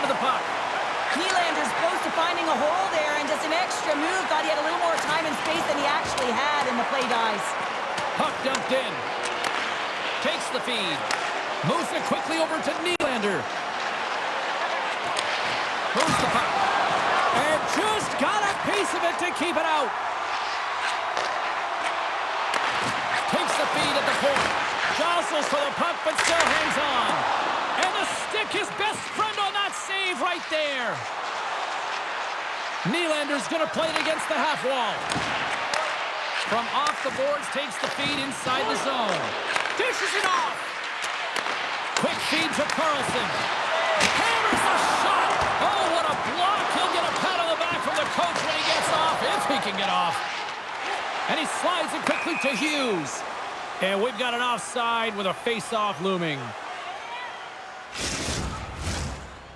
with the puck. Nylander's close to finding a hole there, and just an extra move. Thought he had a little more time and space than he actually had, and the play dies. Puck dumped in. Takes the feed. Moves it quickly over to Nylander. Moves the puck. And just got a piece of it to keep it out. Takes the feed at the point. Jostles for the puck, but still hangs on. And the stick, his best friend on that save right there. Nylander's going to play it against the half wall. From off the boards, takes the feed inside the zone. Dishes it off. Quick feed to Carlson. Hammers the shot. Oh, what a block. He'll get a pat on the back from the coach when he gets off, if he can get off. And he slides it quickly to Hughes. And we've got an offside with a face-off looming.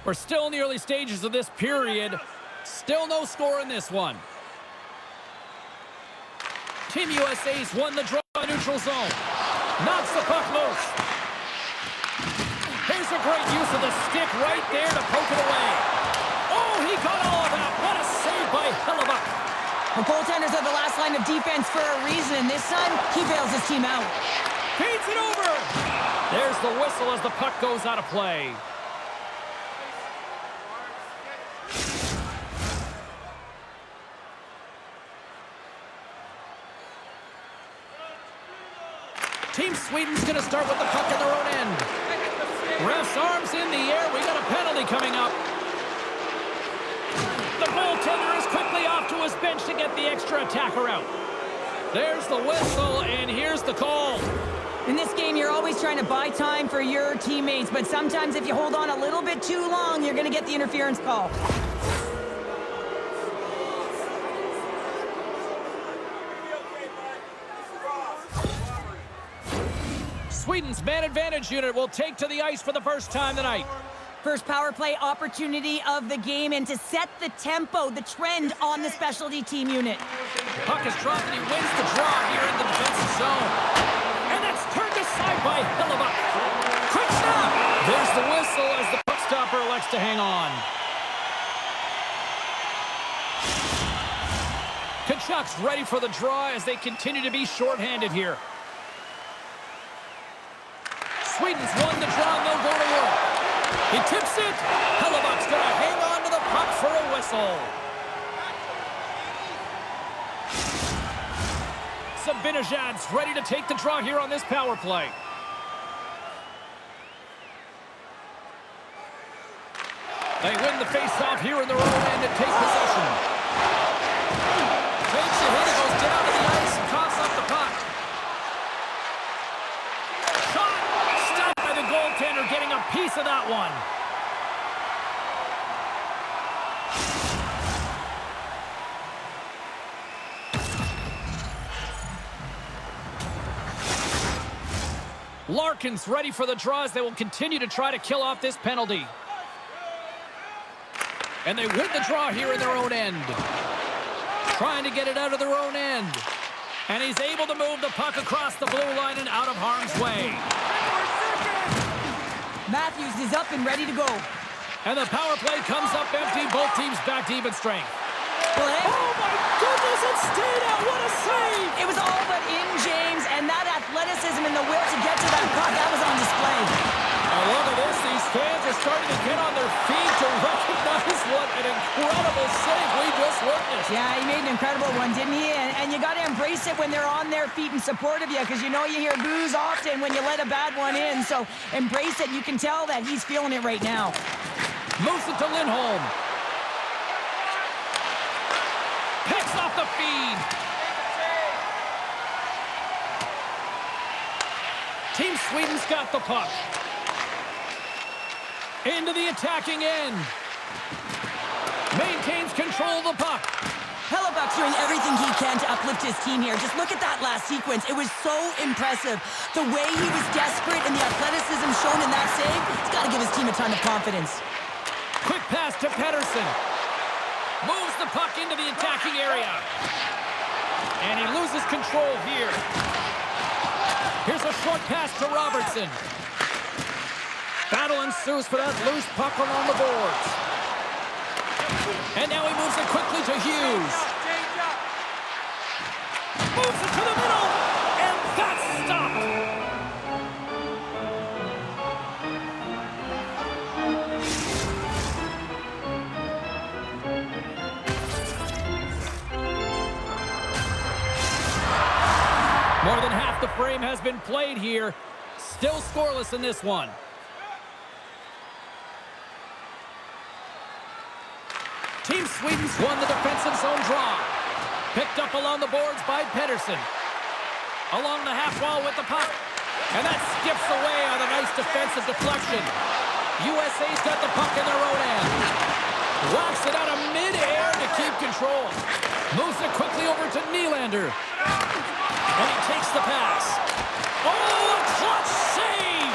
We're still in the early stages of this period. Still no score in this one. Team USA's won the draw in the neutral zone. Knocks the puck loose. Here's a great use of the stick right there to poke it away. Oh, he got all of that. What a save by Hellebuyck. The goaltenders are the last line of defense for a reason, and this time, he bails his team out. Feeds it over. There's the whistle as the puck goes out of play. Team Sweden's going to start with the puck in their own end. Ref's arms in the air. We got a penalty coming up. The goaltender is quickly off to his bench to get the extra attacker out. There's the whistle, and here's the call. In this game, you're always trying to buy time for your teammates, but sometimes if you hold on a little bit too long, you're going to get the interference call. Sweden's man advantage unit will take to the ice for the first time tonight. First power play opportunity of the game, and to set the tempo, the trend on the specialty team unit. Puck is dropped, and he wins the draw here in the defensive zone. And that's turned aside by Hellebuyck. Quick stop! There's the whistle as the puck stopper elects to hang on. Tkachuk's ready for the draw as they continue to be shorthanded here. Sweden's won the draw, and they'll go to work. He tips it. Hellebuyck's going to hang on to the puck for a whistle. Zibanejad's ready to take the draw here on this power play. They win the face-off here in their own end and take possession. Takes a hit, it goes down to the ice and coughs up the puck. Goaltender getting a piece of that one. Larkin's ready for the draws. They will continue to try to kill off this penalty. And they win the draw here in their own end. Trying to get it out of their own end. And he's able to move the puck across the blue line and out of harm's way. Matthews is up and ready to go. And the power play comes up empty. Both teams back to even strength. Play. Oh, my goodness, it stayed out. What a save. It was all but in, James, and that athleticism and the will to get to that puck, that was on display. I love this. These fans are starting to get on their feet to recognize what an incredible save we just witnessed. Yeah, he made an incredible one, didn't he? And you got to embrace it when they're on their feet in support of you, because you know you hear boos often when you let a bad one in. So embrace it. You can tell that he's feeling it right now. Moves it to Lindholm. Picks off the feed. Team Sweden's got the puck. Into the attacking end. Maintains control of the puck. Hellebuyck's doing everything he can to uplift his team here. Just look at that last sequence. It was so impressive. The way he was desperate and the athleticism shown in that save, he's got to give his team a ton of confidence. Quick pass to Pettersson. Moves the puck into the attacking area. And he loses control here. Here's a short pass to Robertson. Battle ensues for that loose puck along the boards. And now he moves it quickly to Hughes. Moves it to the middle. And that's stopped. More than half the frame has been played here. Still scoreless in this one. Team Sweden's won the defensive zone draw. Picked up along the boards by Pettersson. Along the half wall with the puck. And that skips away on a nice defensive deflection. USA's got the puck in their own end. Whacks it out of mid-air to keep control. Moves it quickly over to Nylander. And he takes the pass. Oh, a clutch save!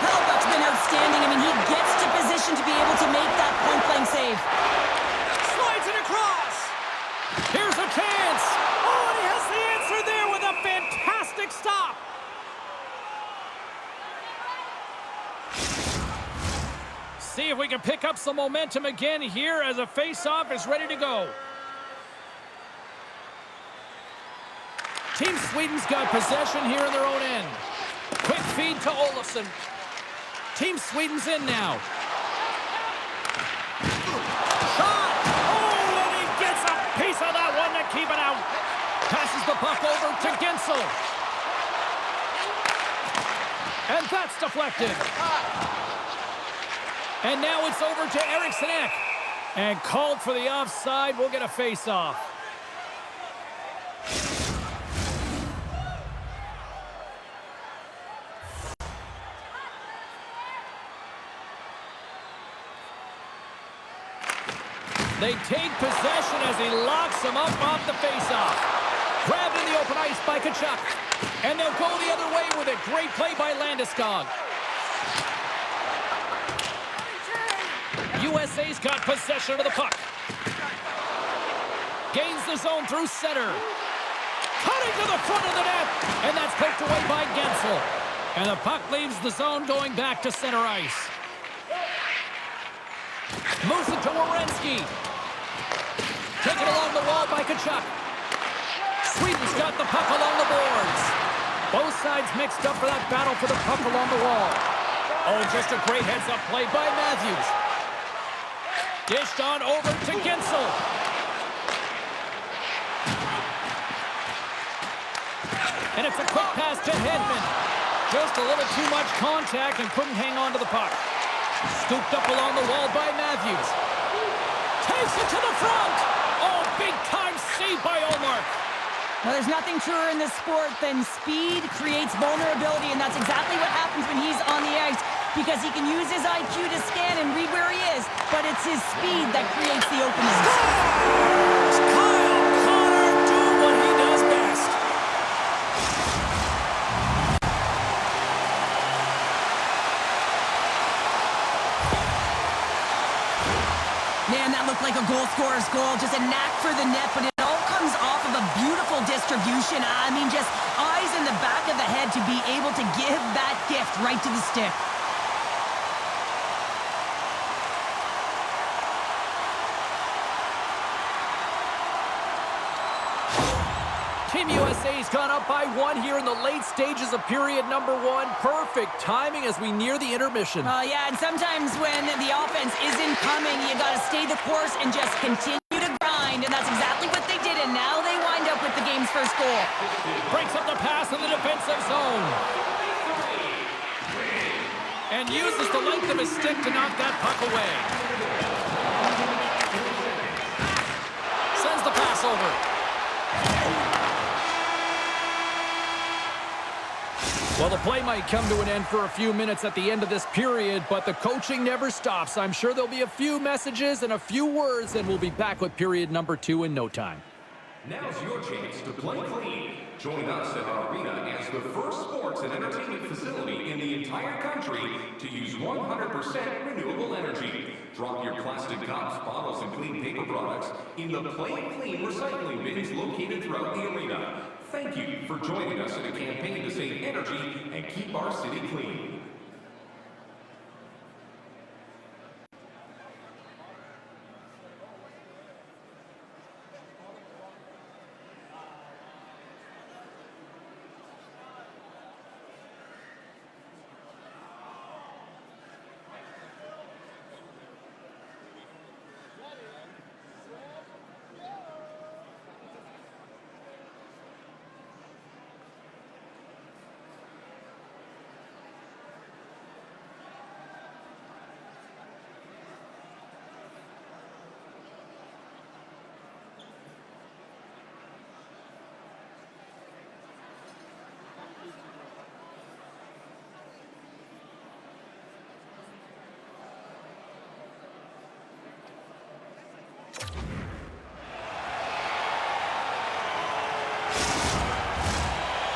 Hellebuyck's been outstanding. I mean, he gets to position to be able to make that point-blank save. Slides it across. Here's a chance. Oh, and he has the answer there with a fantastic stop. See if we can pick up some momentum again here as a face-off is ready to go. Team Sweden's got possession here in their own end. Quick feed to Olofsson. Team Sweden's in now. Shot! Oh, and he gets a piece of that one to keep it out. Passes the puck over to Gensel. And that's deflected. And now it's over to Eriksson Ek. And called for the offside. We'll get a face-off. They take possession as he locks him up off the faceoff. Grabbed in the open ice by Tkachuk. And they'll go the other way with it. Great play by Landeskog. USA's got possession of the puck. Gains the zone through center. Cutting to the front of the net. And that's poked away by Gensel. And the puck leaves the zone going back to center ice. Moves it to Werenski. Taken along the wall by Tkachuk. Sweden's got the puck along the boards. Both sides mixed up for that battle for the puck along the wall. Oh, just a great heads-up play by Matthews. Dished on over to Gensel. And it's a quick pass to Hedman. Just a little too much contact and couldn't hang on to the puck. Scooped up along the wall by Matthews. Takes it to the front. Oh, big-time save by Ullmark. Well, there's nothing truer in this sport than speed creates vulnerability, and that's exactly what happens when he's on the ice, because he can use his IQ to scan and read where he is, but it's his speed that creates the openings. Kyle Connor doing what he does best. Man, that looked like a goal scorer's goal, just a knack for the net, but it all comes off of a beautiful distribution. I mean, just eyes in the back of the head to be able to give that gift right to the stick. Team USA's gone up by 1 here in the late stages of period number 1. Perfect timing as we near the intermission. Yeah, and sometimes when the offense isn't coming, you got to stay the course and just continue to grind, and that's exactly what they did, and now they wind up with the game's first goal. Breaks up the pass in the defensive zone. And uses the length of his stick to knock that puck away. Sends the pass over. Well, the play might come to an end for a few minutes at the end of this period, but the coaching never stops. I'm sure there'll be a few messages and a few words, and we'll be back with period number 2 in no time. Now's your chance to play clean. Join us at our arena as the first sports and entertainment facility in the entire country to use 100% renewable energy. Drop your plastic cups, bottles, and clean paper products in the Play Clean recycling bins located throughout the arena. Thank you for joining us in a campaign to save energy and keep our city clean.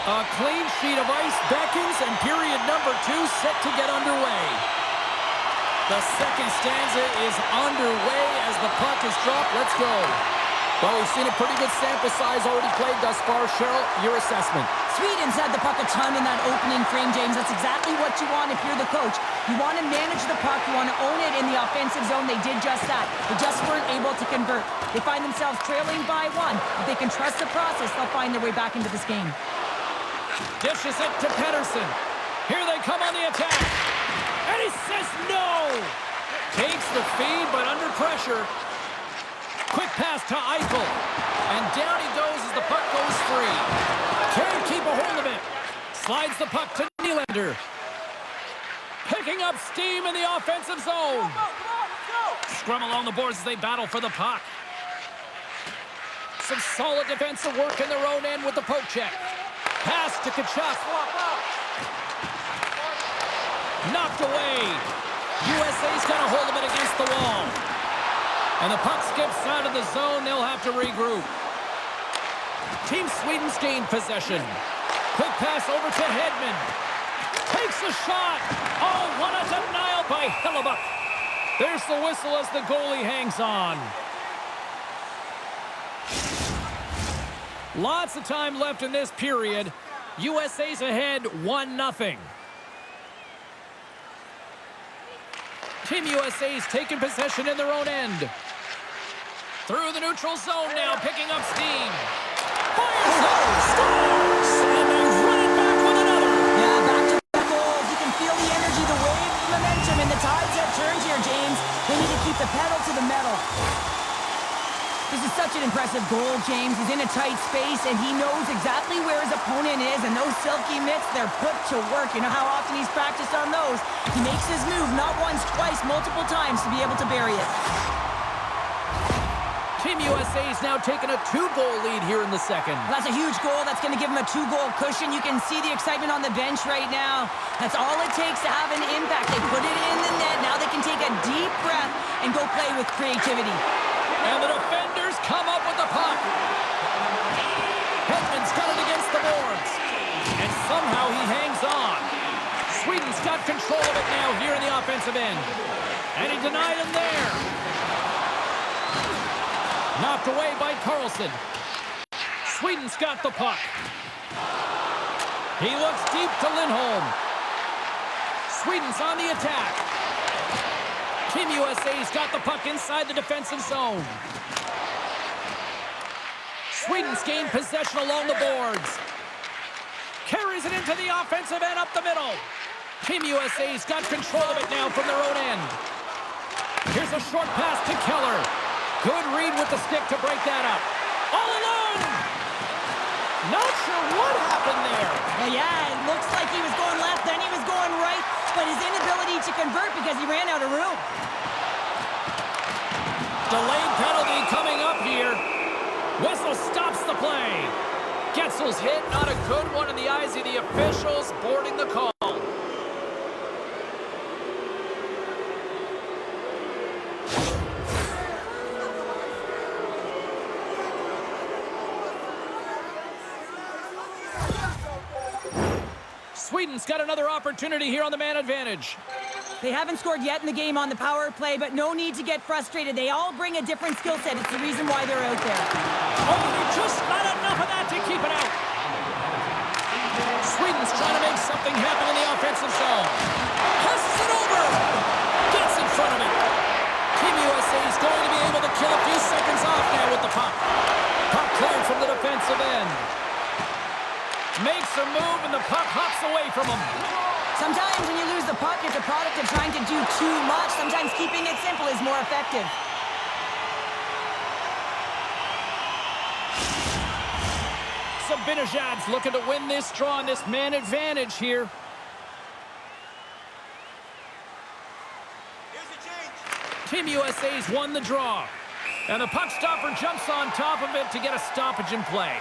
A clean sheet of ice beckons, and period number 2 set to get underway. The second stanza is underway as the puck is dropped. Let's go. Well, we've seen a pretty good sample size already played thus far. Cheryl, your assessment. Sweden's had the puck a ton in that opening frame, James. That's exactly what you want if you're the coach. You want to manage the puck. You want to own it in the offensive zone. They did just that. They just weren't able to convert. They find themselves trailing by 1. If they can trust the process, they'll find their way back into this game. Dishes it to Pettersson. Here they come on the attack. And he says no! Takes the feed, but under pressure. Quick pass to Eichel. And down he goes as the puck goes free. Can't keep a hold of it. Slides the puck to Nylander. Picking up steam in the offensive zone. Scrum along the boards as they battle for the puck. Some solid defensive work in their own end with the poke check. Pass to Tkachuk. Knocked away. USA's got a hold of it against the wall. And the puck skips out of the zone. They'll have to regroup. Team Sweden's gained possession. Quick pass over to Hedman. Takes a shot. Oh, what a denial by Hellebuyck. There's the whistle as the goalie hangs on. Lots of time left in this period. USA's ahead 1-0. Team USA's taken possession in their own end. Through the neutral zone now, picking up steam. Fires it! Scores! And they run it back with another. Yeah, back-to-back goals. You can feel the energy, the wave, the momentum, and the tides have turned here, James. They need to keep the pedal to the metal. This is such an impressive goal, James. He's in a tight space, and he knows exactly where his opponent is, and those silky mitts, they're put to work. You know how often he's practiced on those. He makes his move not once, twice, multiple times to be able to bury it. Team USA's now taken a 2-goal lead here in the second. Well, that's a huge goal. That's going to give him a 2-goal cushion. You can see the excitement on the bench right now. That's all it takes to have an impact. They put it in the net. Now they can take a deep breath and go play with creativity. And the defenders come up with the puck. Hedman's got it against the boards. And somehow he hangs on. Sweden's got control of it now here in the offensive end. And he denied him there. Knocked away by Carlson. Sweden's got the puck. He looks deep to Lindholm. Sweden's on the attack. Team USA's got the puck inside the defensive zone. Sweden's gained possession along the boards. Carries it into the offensive end up the middle. Team USA's got control of it now from their own end. Here's a short pass to Keller. Good read with the stick to break that up. All alone! Not sure what happened there. Well, yeah, it looks like he was going left, then he was going right, but his inability to convert because he ran out of room. Delayed penalty coming up here. Whistle stops the play. Getzel's hit, not a good one in the eyes of the officials, boarding the call. Sweden's got another opportunity here on the man advantage. They haven't scored yet in the game on the power play, but no need to get frustrated. They all bring a different skill set. It's the reason why they're out there. Oh, they're just not enough of that to keep it out. Sweden's trying to make something happen in the offensive zone. Passes it over. Gets in front of it. Team USA is going to be able to kill a few seconds off now with the puck. Puck cleared from the defensive end. Makes a move, and the puck hops away from him. Sometimes when you lose the puck, it's a product of trying to do too much. Sometimes keeping it simple is more effective. Zibanejad's looking to win this draw on this man advantage here. Team USA's won the draw. And the puck stopper jumps on top of it to get a stoppage in play.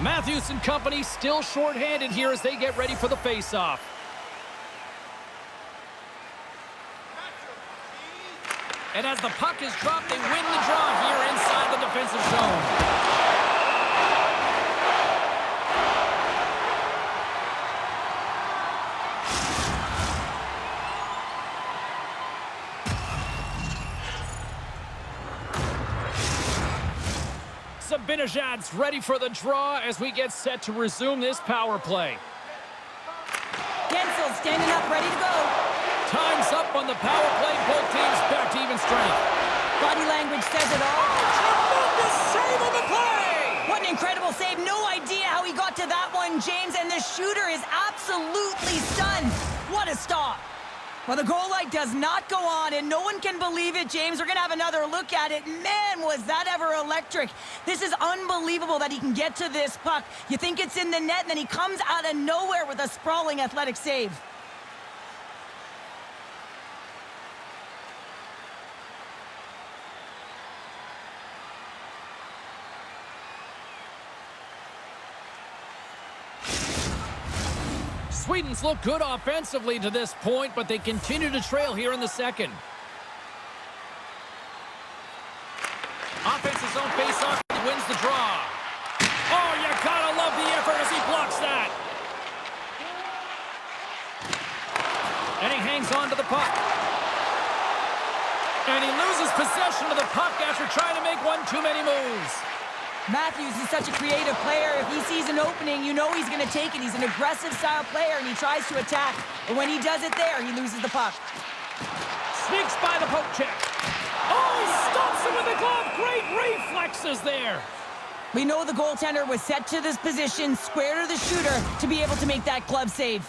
Matthews and company still shorthanded here as they get ready for the face-off. And as the puck is dropped, they win the draw here inside the defensive zone. Zibanejad's ready for the draw as we get set to resume this power play. Gensel standing up, ready to go. Time's up on the power play. Both teams back to even strength. Body language says it all. Tremendous save on the play! What an incredible save. No idea how he got to that one, James, and the shooter is absolutely stunned. What a stop. Well, the goal light does not go on, and no one can believe it, James. We're going to have another look at it. Man, was that ever electric. This is unbelievable that he can get to this puck. You think it's in the net, and then he comes out of nowhere with a sprawling athletic save. Sweden's look good offensively to this point, but they continue to trail here in the second. Offense's own face-off wins the draw. Oh, you gotta love the effort as he blocks that. And he hangs on to the puck. And he loses possession of the puck after trying to make one too many moves. Matthews is such a creative player. If he sees an opening, you know he's going to take it. He's an aggressive style player, and he tries to attack. But when he does it there, he loses the puck. Sneaks by the poke check. Oh, he stops him with the glove. Great reflexes there. We know the goaltender was set to this position, square to the shooter, to be able to make that glove save.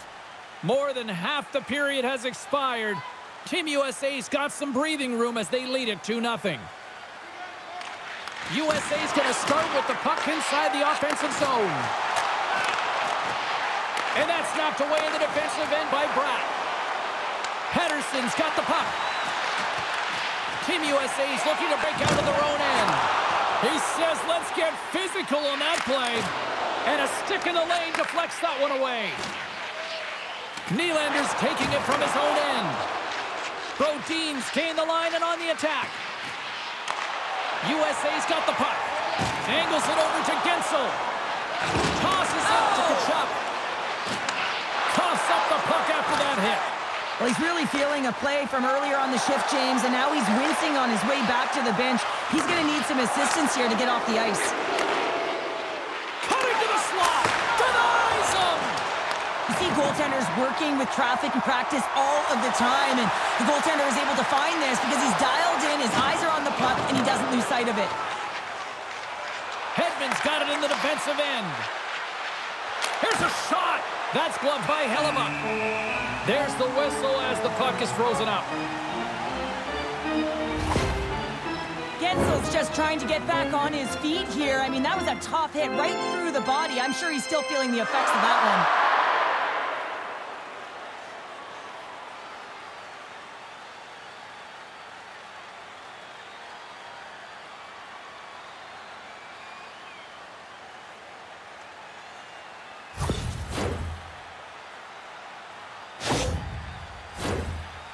More than half the period has expired. Team USA's got some breathing room as they lead it 2-0. USA's going to start with the puck inside the offensive zone. And that's knocked away in the defensive end by Bratt. Pettersson's got the puck. Team USA's looking to break out of their own end. He says, let's get physical on that play. And a stick in the lane deflects that one away. Nylander's taking it from his own end. Brodin's gained the line and on the attack. USA's got the puck. Angles it over to Gensel. Tosses it to Tkachuk. Toss up the puck after that hit. Well, he's really feeling a play from earlier on the shift, James, and now he's wincing on his way back to the bench. He's going to need some assistance here to get off the ice. Coming to the slot. Denies him. You see goaltenders working with traffic in practice all of the time, and the goaltender is able to find this because he's dialed in, his eyes are on the puck, and he doesn't lose sight of it. Hedman's got it in the defensive end. Here's a shot. That's gloved by Hellebuyck. There's the whistle as the puck is frozen up. Gensel's just trying to get back on his feet here. I mean, that was a tough hit right through the body. I'm sure he's still feeling the effects of that one.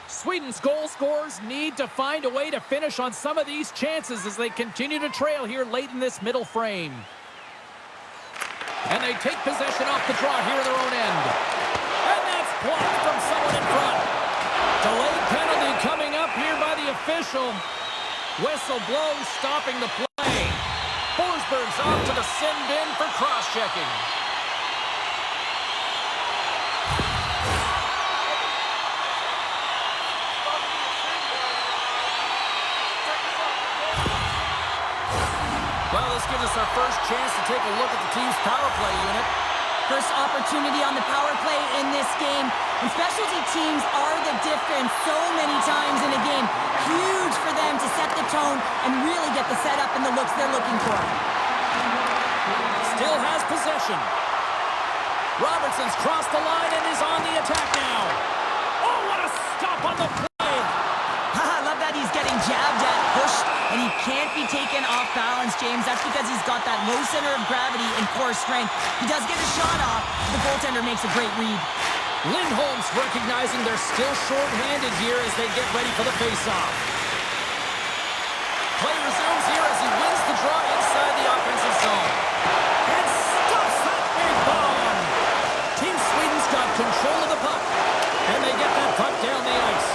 Sweden's goal scorers need to find a way to finish on some of these chances as they continue to trail here late in this middle frame. And they take possession off the draw here in their own end. And that's blocked from someone in front. Delayed penalty coming up here by the official. Whistle blows, stopping the play. Forsberg's off to the sin bin for cross-checking. Well, this gives us our first chance to take a look at the team's power play unit. First opportunity on the power play in this game. And specialty teams are the difference so many times in a game. Huge for them to set the tone and really get the setup and the looks they're looking for. Still has possession. Robertson's crossed the line and is on the attack now. Oh, what a stop on the play. I love that he's getting jabbed at, pushed, and he can't be taken off balance, James. That's because he's got that low center of gravity and core strength. He does get a shot off. The goaltender makes a great read. Lindholm's recognizing they're still short-handed here as they get ready for the face-off. Play resumes here as he wins the draw inside the offensive zone. And stuffs that big bomb. Team Sweden's got control of the puck. And they get that puck down the ice.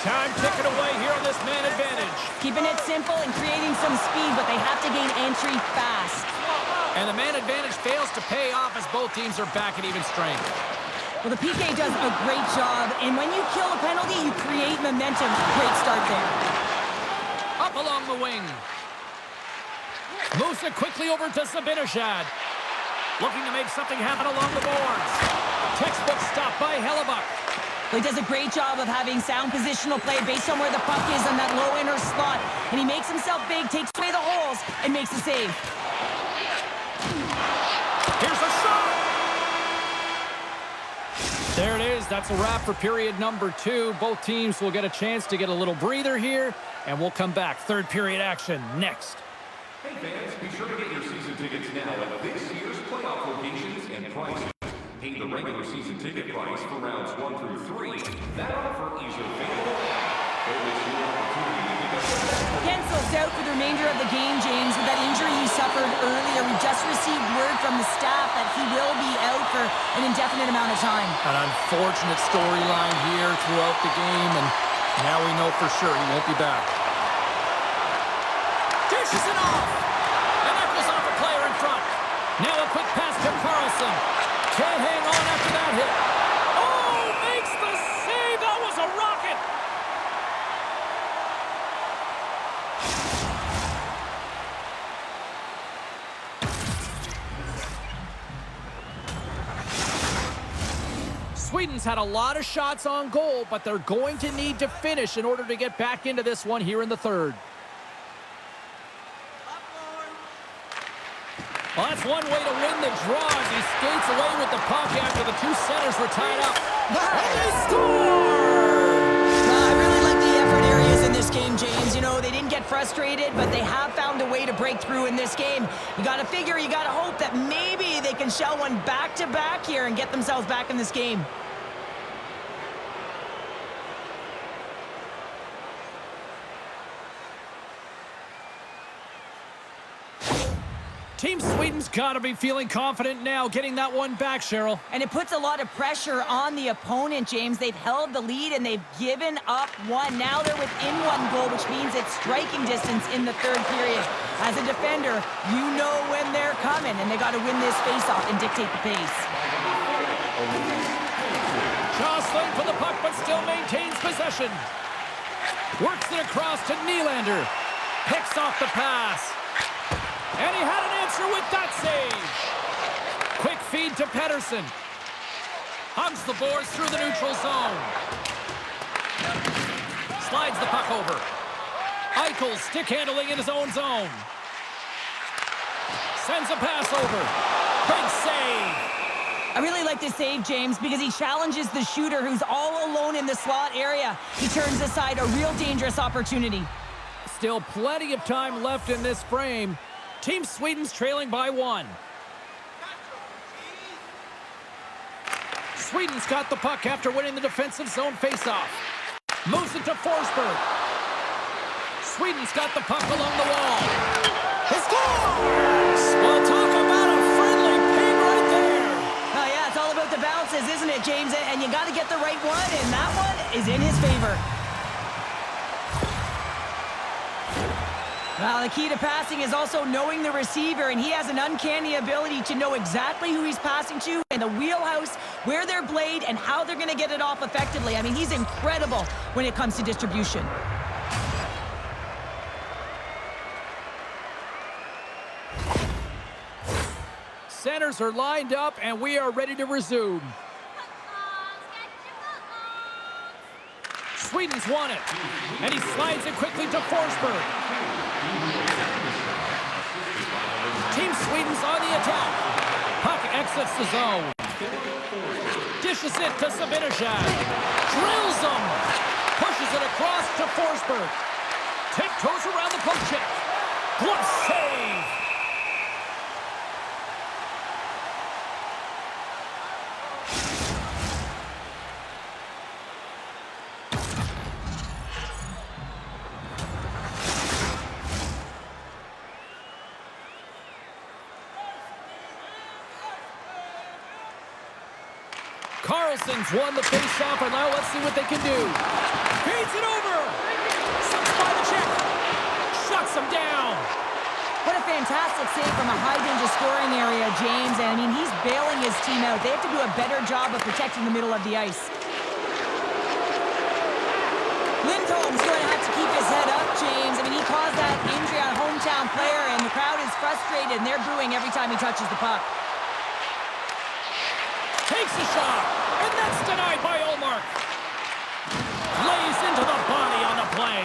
Time ticking away here on this man advantage. advantage. Keeping it simple and creating some speed, but they have to gain entry fast. And the man advantage fails to pay off as both teams are back at even strength. Well, the PK does a great job, and when you kill a penalty, you create momentum. Great start there. Up along the wing. Moves it quickly over to Zibanejad. Looking to make something happen along the boards. Textbook stop by Hellebuck. Well, he does a great job of having sound positional play based on where the puck is on that low inner slot. And he makes himself big, takes away the holes, and makes a save. Here's a shot! There it is. That's a wrap for period number 2. Both teams will get a chance to get a little breather here, and we'll come back. Third period action next. Hey fans, be sure to get your season tickets now at this year's playoff locations and prices. Pay the regular season ticket price for rounds 1 through 3. That offer is available. Gensel's out for the remainder of the game, James, with that injury he suffered earlier. We just received word from the staff that he will be out for an indefinite amount of time. An unfortunate storyline here throughout the game, and now we know for sure he won't be back. Dishes it off! And that goes off a player in front. Now a quick pass to Carlson. Can't hang on after that hit. Oh, makes the save! That was a rocket! Sweden's had a lot of shots on goal, but they're going to need to finish in order to get back into this one here in the third. Well, that's one way to win the draw as he skates away with the puck after the two centers were tied up. And they score! I really like the effort areas in this game, James. You know, they didn't get frustrated, but they have found a way to break through in this game. You got to figure, you got to hope that maybe they can shell one back-to-back here and get themselves back in this game. Team Sweden's got to be feeling confident now, getting that one back, Cheryl. And it puts a lot of pressure on the opponent, James. They've held the lead, and they've given up one. Now they're within one goal, which means it's striking distance in the third period. As a defender, you know when they're coming, and they got to win this faceoff and dictate the pace. Jostling for the puck, but still maintains possession. Works it across to Nylander. Picks off the pass. And he had an answer with that save. Quick feed to Pettersson. Hugs the boards through the neutral zone. Slides the puck over. Eichel stick handling in his own zone. Sends a pass over. Big save. I really like this save, James, because he challenges the shooter who's all alone in the slot area. He turns aside a real dangerous opportunity. Still plenty of time left in this frame. Team Sweden's trailing by 1. Sweden's got the puck after winning the defensive zone faceoff. Moves it to Forsberg. Sweden's got the puck along the wall. He scores! Well, talk about a friendly ping right there. Oh, yeah, it's all about the bounces, isn't it, James? And you got to get the right one, and that one is in his favor. Well, the key to passing is also knowing the receiver, and he has an uncanny ability to know exactly who he's passing to and the wheelhouse, where they're played, and how they're going to get it off effectively. I mean, he's incredible when it comes to distribution. Centers are lined up, and we are ready to resume. Sweden's won it, and he slides it quickly to Forsberg. Team Sweden's on the attack. Puck exits the zone. Dishes it to Zibanejad. Drills him. Pushes it across to Forsberg. Tiptoes around the poke check. Glove save. Carlson's won the faceoff, and now let's see what they can do. Feeds it over. Sucks by the check. Shuts him down. What a fantastic save from a high-danger scoring area, James. And, I mean, he's bailing his team out. They have to do a better job of protecting the middle of the ice. Lindholm's going to have to keep his head up, James. I mean, he caused that injury on a hometown player, and the crowd is frustrated, and they're booing every time he touches the puck. Takes a shot, and that's denied by Ullmark. Lays into the body on the play.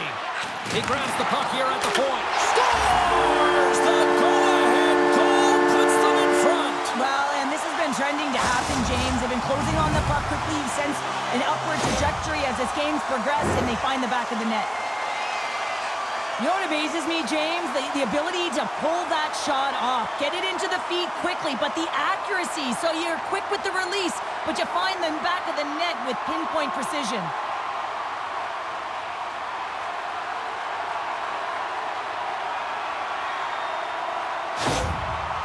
He grabs the puck here at the point. Scores! The go-ahead goal puts them in front. Well, and this has been trending to happen, James. They've been closing on the puck quickly since an upward trajectory as this game's progressed, and they find the back of the net. You know what amazes me, James? The ability to pull that shot off. Get it into the feet quickly, but the accuracy. So you're quick with the release, but you find the back of the net with pinpoint precision.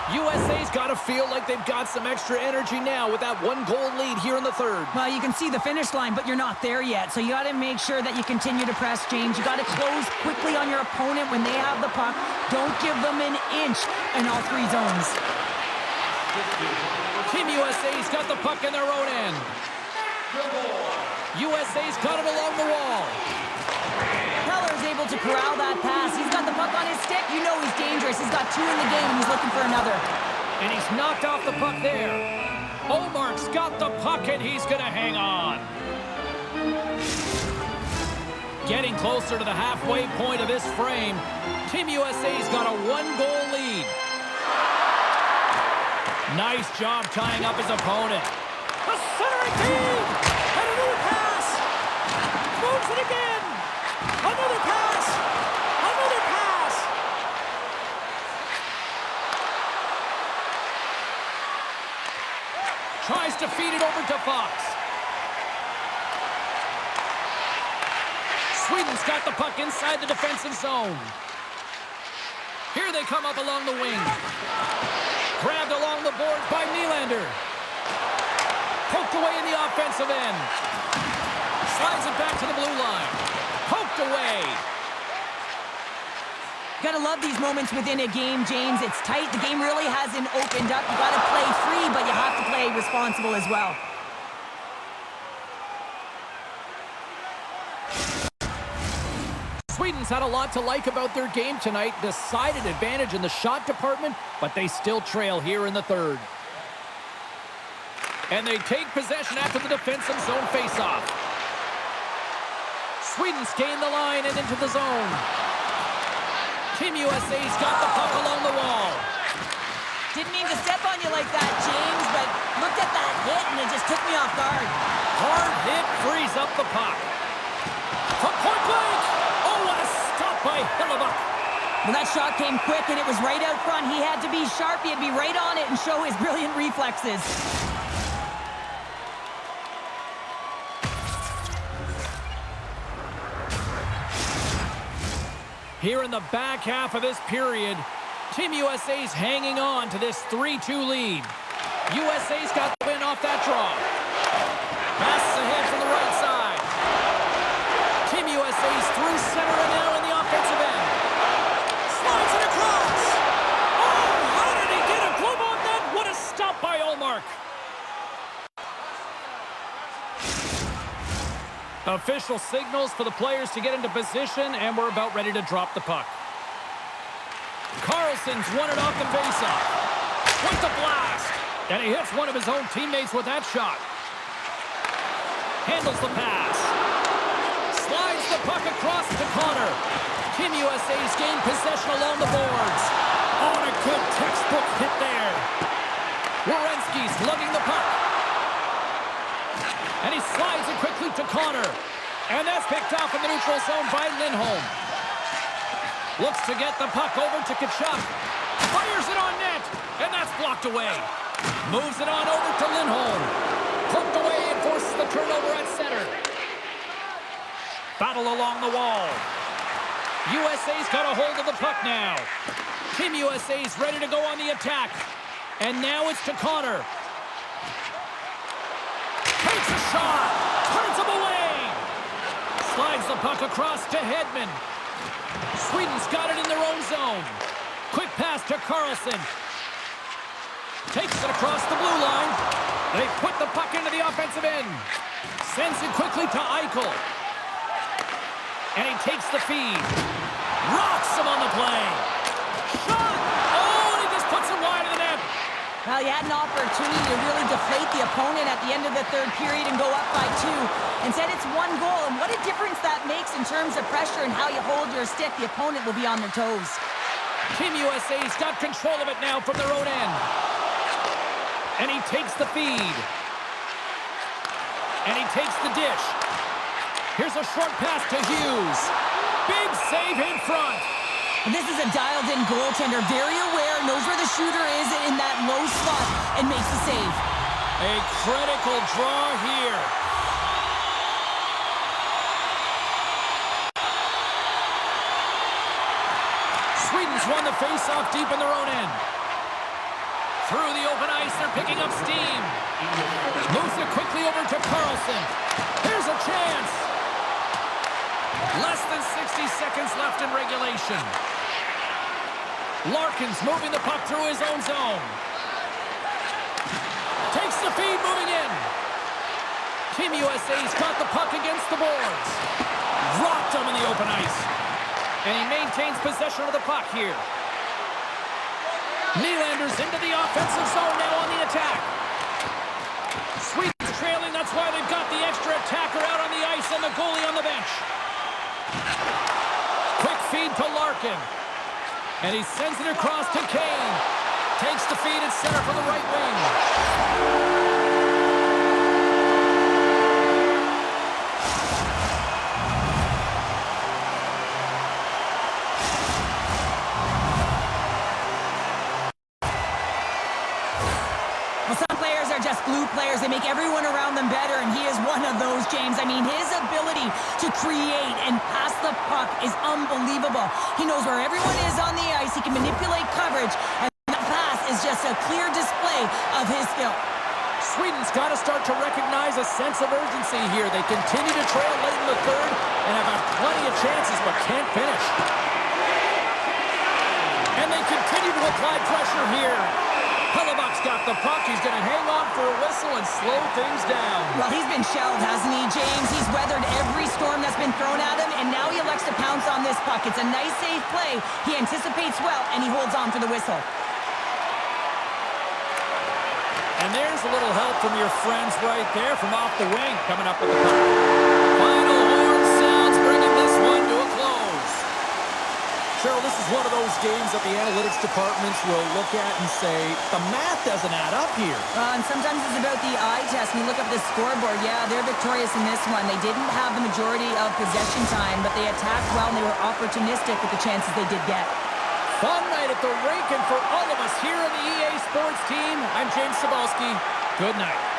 USA's got to feel like they've got some extra energy now with that one-goal lead here in the third. Well, you can see the finish line, but you're not there yet. So you got to make sure that you continue to press, James. You got to close quickly on your opponent when they have the puck. Don't give them an inch in all three zones. Team USA's got the puck in their own end. USA's got it along the wall. Heller's able to corral that pass. He's got the puck on his stick. You know he's dangerous. He's got two in the game, and he's looking for another. And he's knocked off the puck there. Ullmark's got the puck, and he's going to hang on. Getting closer to the halfway point of this frame, Team USA's got a one-goal lead. Nice job tying up his opponent. A centering feed! And another pass! Moves it again! Another pass! Another pass! Tries to feed it over to Fox. Sweden's got the puck inside the defensive zone. Here they come up along the wing. Grabbed along the board by Nylander. Poked away in the offensive end. Slides it back to the blue line. Poked away. Gotta love these moments within a game, James. It's tight. The game really hasn't opened up. You gotta play free, but you have to play responsible as well. Sweden's had a lot to like about their game tonight. Decided advantage in the shot department, but they still trail here in the third. And they take possession after the defensive zone faceoff. Sweden's gained the line and into the zone. Team USA's got the puck along the wall. Didn't mean to step on you like that, James, but looked at that hit and it just took me off guard. Hard hit frees up the puck. From point blank. Oh, what a stop by Hellebuyck. Well, that shot came quick and it was right out front. He had to be sharp. He had to be right on it and show his brilliant reflexes. Here in the back half of this period, Team USA's hanging on to this 3-2 lead. USA's got the win off that draw. Passes ahead from the right side. Team USA's through center and now in the offensive end. Slides it across. Oh, how did he get a glove on that? What a stop by Ullmark. Official signals for the players to get into position, and we're about ready to drop the puck. Carlson's won it off the faceoff. With the blast. And he hits one of his own teammates with that shot. Handles the pass. Slides the puck across to Connor. Team USA's gained possession along the boards. On a good textbook hit there. Werenski's lugging the puck. And he slides it quickly to Connor. And that's picked off in the neutral zone by Lindholm. Looks to get the puck over to Tkachuk. Fires it on net. And that's blocked away. Moves it on over to Lindholm. Poked away and forces the turnover at center. Battle along the wall. USA's got a hold of the puck now. Team USA's ready to go on the attack. And now it's to Connor. Takes a shot. Turns him away. Slides the puck across to Hedman. Sweden's got it in their own zone. Quick pass to Carlson. Takes it across the blue line. They put the puck into the offensive end. Sends it quickly to Eichel. And he takes the feed. Rocks him on the play. Shot! Oh, and he just puts it wide of the net. Well, you had an opportunity to really deflate the opponent at the end of the third period and go up by 2. Instead, it's 1 goal, and what a difference that makes in terms of pressure and how you hold your stick. The opponent will be on their toes. Team USA's got control of it now from their own end. And he takes the feed. And he takes the dish. Here's a short pass to Hughes. Big save in front. This is a dialed-in goaltender, very aware, knows where the shooter is in that low spot, and makes the save. A critical draw here. Sweden's won the face-off deep in their own end. Through the open ice, they're picking up steam. Moves it quickly over to Carlson. Here's a chance. Less than 60 seconds left in regulation. Larkin's moving the puck through his own zone. Takes the feed, moving in. Team USA's got the puck against the boards. Rocked him in the open ice. And he maintains possession of the puck here. Nylander's into the offensive zone now on the attack. Sweden's trailing, that's why they've got the extra attacker out on the ice and the goalie on the bench. Quick feed to Larkin. And he sends it across to Kane. Takes the feed at center for the right wing. Well, some players are just glue players. They make everyone around them better, and he is one of those, James. I mean, his ability to create and pass the puck is unbelievable. He knows where everyone is on the ice. He can manipulate coverage, and that pass is just a clear display of his skill. Sweden's got to start to recognize a sense of urgency here. They continue to trail late in the third and have had plenty of chances, but can't finish. And they continue to apply pressure here. Hellebuck's got the puck. He's going to hang on for a whistle and slow things down. Well, he's been shelled, hasn't he, James? He's weathered every storm that's been thrown at him, and now he elects to pounce on this puck. It's a nice, safe play. He anticipates well, and he holds on for the whistle. And there's a little help from your friends right there from off the wing coming up with the puck. Final horn sounds, bringing this one to a close. Cheryl, this is one of those games that the analytics departments will look at and say, the math doesn't add up here. And sometimes it's about the eye test. When you look up the scoreboard, yeah, they're victorious in this one. They didn't have the majority of possession time, but they attacked well, and they were opportunistic with the chances they did get. Fun night at the rink, and for all of us here on the EA Sports team, I'm James Cybulski. Good night.